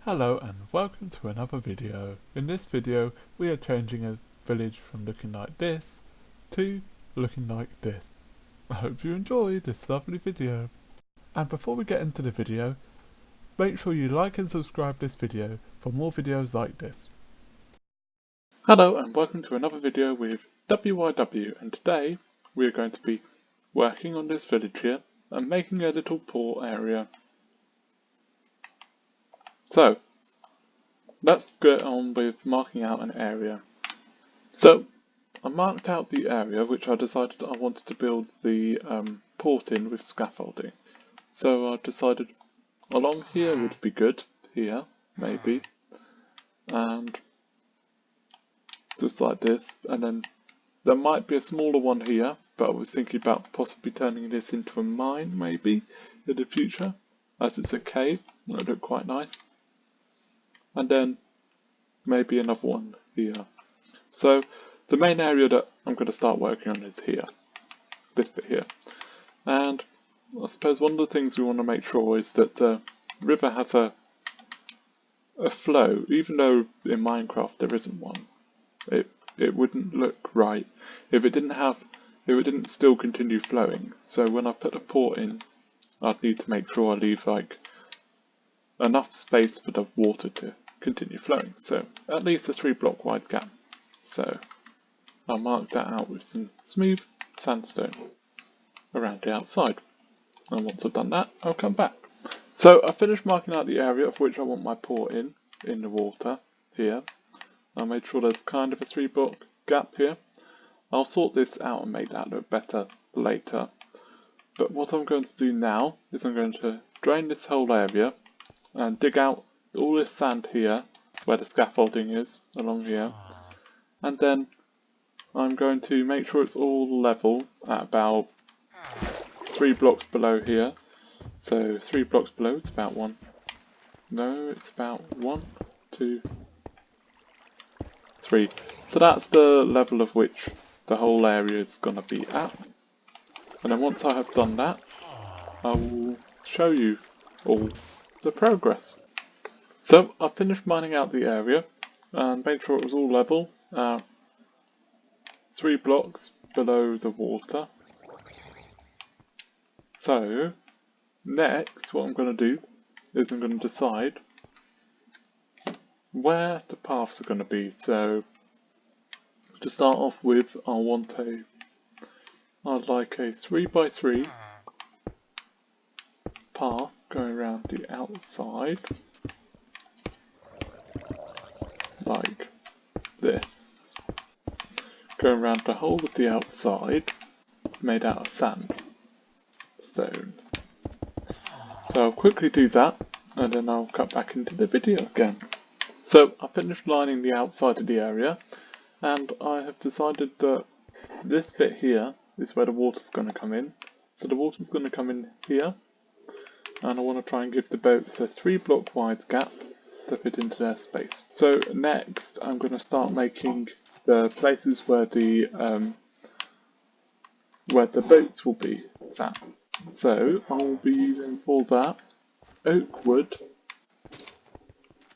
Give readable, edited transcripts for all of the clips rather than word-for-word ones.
Hello and welcome to another video. In this video we are changing a village from looking like this to looking like this. I hope you enjoy this lovely video. And before we get into the video, make sure you like and subscribe this video for more videos like this. Hello and welcome to another video with WYW, and today we are going to be working on this village here and making a little port area. So let's get on with marking out an area. So I marked out the area which I decided I wanted to build the port in with scaffolding. So I decided along here would be good, here maybe, and just like this, and then there might be a smaller one here, but I was thinking about possibly turning this into a mine maybe in the future, as it's a cave, and it'll look quite nice. And then maybe another one here. So the main area that I'm going to start working on is here, this bit here. And I suppose one of the things we want to make sure is that the river has a flow, even though in Minecraft there isn't one. It wouldn't look right if it didn't still continue flowing. So when I put a port in, I'd need to make sure I leave like enough space for the water to continue flowing. So at least a 3-block wide gap. So I'll mark that out with some smooth sandstone around the outside. And once I've done that, I'll come back. So I finished marking out the area of which I want my port in the water here. I made sure there's kind of a 3-block gap here. I'll sort this out and make that look better later. But what I'm going to do now is I'm going to drain this whole area and dig out all this sand here where the scaffolding is along here. And then I'm going to make sure it's all level at about 3 blocks below here. So 3 blocks below, it's about it's about 1, 2, 3. So that's the level of which the whole area is going to be at. And then once I have done that, I will show you all the progress. So I finished mining out the area and made sure it was all level. 3 blocks below the water. So next what I'm going to do is I'm going to decide where the paths are going to be. So to start off with, I'd like a 3x3 path going around the outside like this, going around the whole of the outside made out of sandstone. So I'll quickly do that and then I'll cut back into the video again. So I finished lining the outside of the area and I have decided that this bit here is where the water's going to come in. So the water's going to come in here, and I want to try and give the boats a 3-block wide gap to fit into their space. So next I'm going to start making the places where the boats will be sat. So I'll be using for that oak wood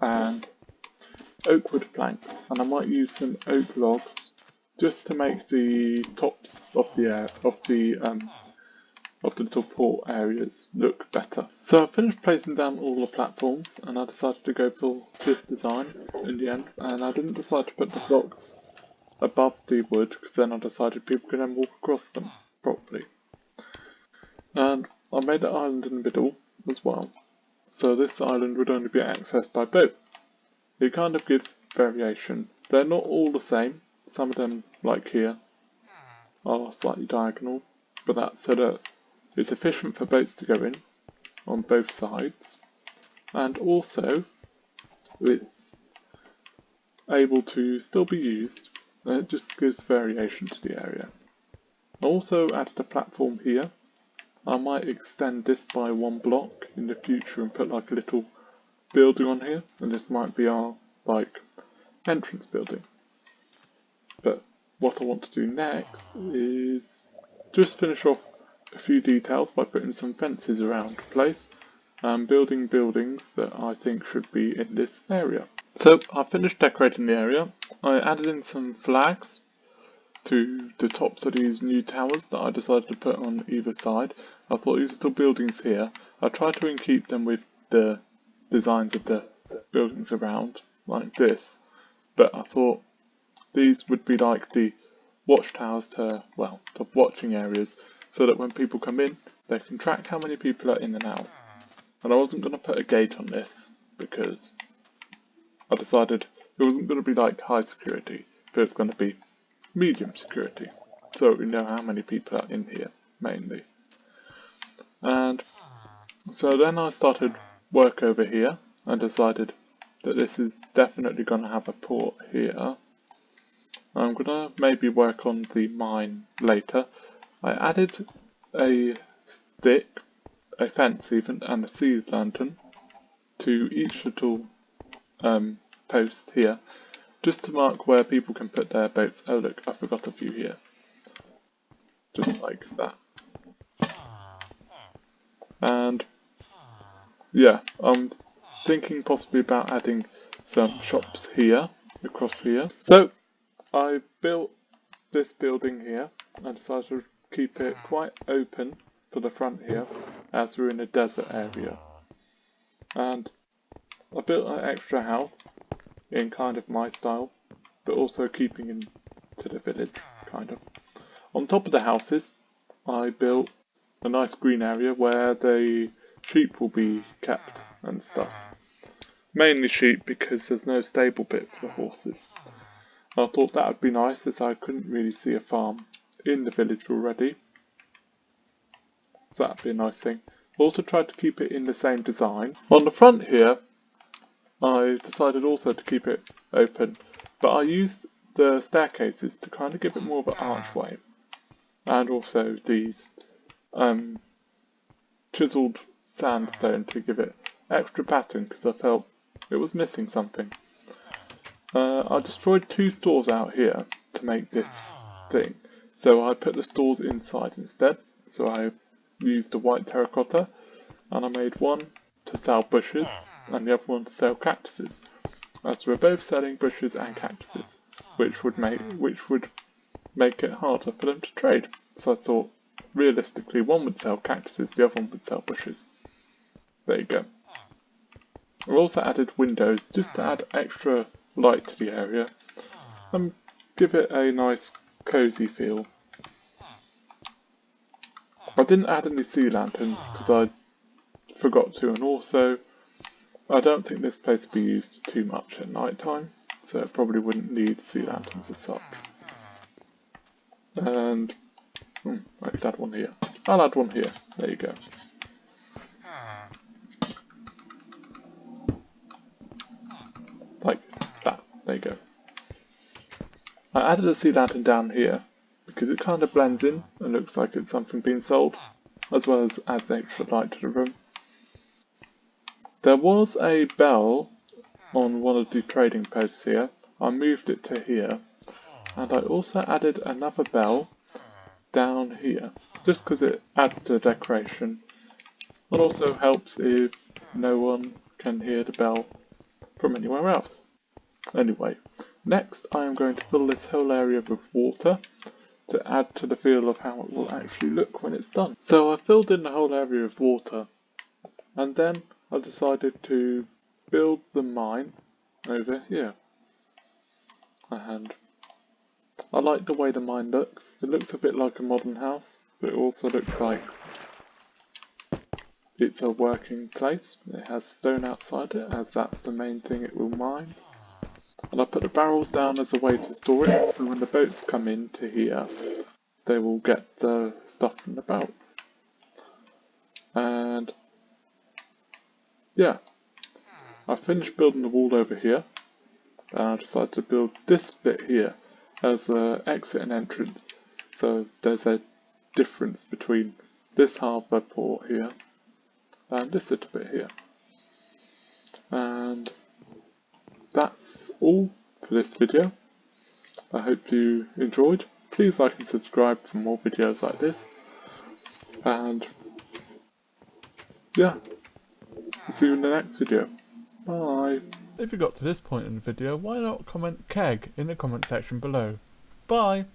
and oak wood planks, and I might use some oak logs just to make the tops of the little port areas look better. So I finished placing down all the platforms and I decided to go for this design in the end, and I didn't decide to put the blocks above the wood because then I decided people could then walk across them properly. And I made an island in the middle as well, so this island would only be accessed by boat. It kind of gives variation. They're not all the same. Some of them, like here, are slightly diagonal, but that's so that it's efficient for boats to go in on both sides, and also it's able to still be used, and it just gives variation to the area. I also added a platform here. I might extend this by 1 block in the future and put like a little building on here, and this might be our like entrance building. But what I want to do next is just finish off a few details by putting some fences around the place, and building buildings that I think should be in this area. So I finished decorating the area. I added in some flags to the tops of these new towers that I decided to put on either side. I thought these little buildings here, I tried to keep them with the designs of the buildings around, like this, but I thought these would be like the watchtowers to, well, the watching areas, so that when people come in, they can track how many people are in and out. And I wasn't going to put a gate on this, because I decided it wasn't going to be like high security, but it's going to be medium security, so we know how many people are in here, mainly. And so then I started work over here, and decided that this is definitely going to have a port here. I'm going to maybe work on the mine later. I added a stick, a fence even, and a sea lantern to each little post here, just to mark where people can put their boats. Oh look, I forgot a few here. Just like that. And yeah, I'm thinking possibly about adding some shops here, across here. So I built this building here and decided to keep it quite open for the front here, as we're in a desert area. And I built an extra house in kind of my style, but also keeping into the village, kind of. On top of the houses, I built a nice green area where the sheep will be kept and stuff. Mainly sheep, because there's no stable bit for the horses. I thought that would be nice, as I couldn't really see a farm in the village already. So that'd be a nice thing. Also tried to keep it in the same design. On the front here, I decided also to keep it open, but I used the staircases to kind of give it more of an archway. And also these chiseled sandstone to give it extra pattern, because I felt it was missing something. I destroyed 2 stores out here to make this thing, so I put the stores inside instead. So I used the white terracotta, and I made one to sell bushes and the other one to sell cactuses, as we're both selling bushes and cactuses, which would make it harder for them to trade. So I thought, realistically, one would sell cactuses, the other one would sell bushes. There you go. I've also added windows just to add extra light to the area and give it a nice cozy feel. I didn't add any sea lanterns because I forgot to, and also I don't think this place will be used too much at night time, so it probably wouldn't need sea lanterns as such. And I could add one here. I'll add one here. There you go. Like that. There you go. I added a sea lantern down here because it kind of blends in and looks like it's something being sold, as well as adds extra light to the room. There was a bell on one of the trading posts here. I moved it to here, and I also added another bell down here, just because it adds to the decoration, and also helps if no one can hear the bell from anywhere else. Anyway, next I am going to fill this whole area with water to add to the feel of how it will actually look when it's done. So I filled in the whole area with water, and then I decided to build the mine over here. And I like the way the mine looks. It looks a bit like a modern house, but it also looks like it's a working place. It has stone outside it, as that's the main thing it will mine. And I put the barrels down as a way to store it, so when the boats come into here, they will get the stuff from the boats. And yeah, I finished building the wall over here, and I decided to build this bit here as an exit and entrance. So there's a difference between this harbour port here and this little bit here. And that's all for this video. I hope you enjoyed. Please like and subscribe for more videos like this. And yeah, see you in the next video. Bye. If you got to this point in the video, why not comment keg in the comment section below. Bye!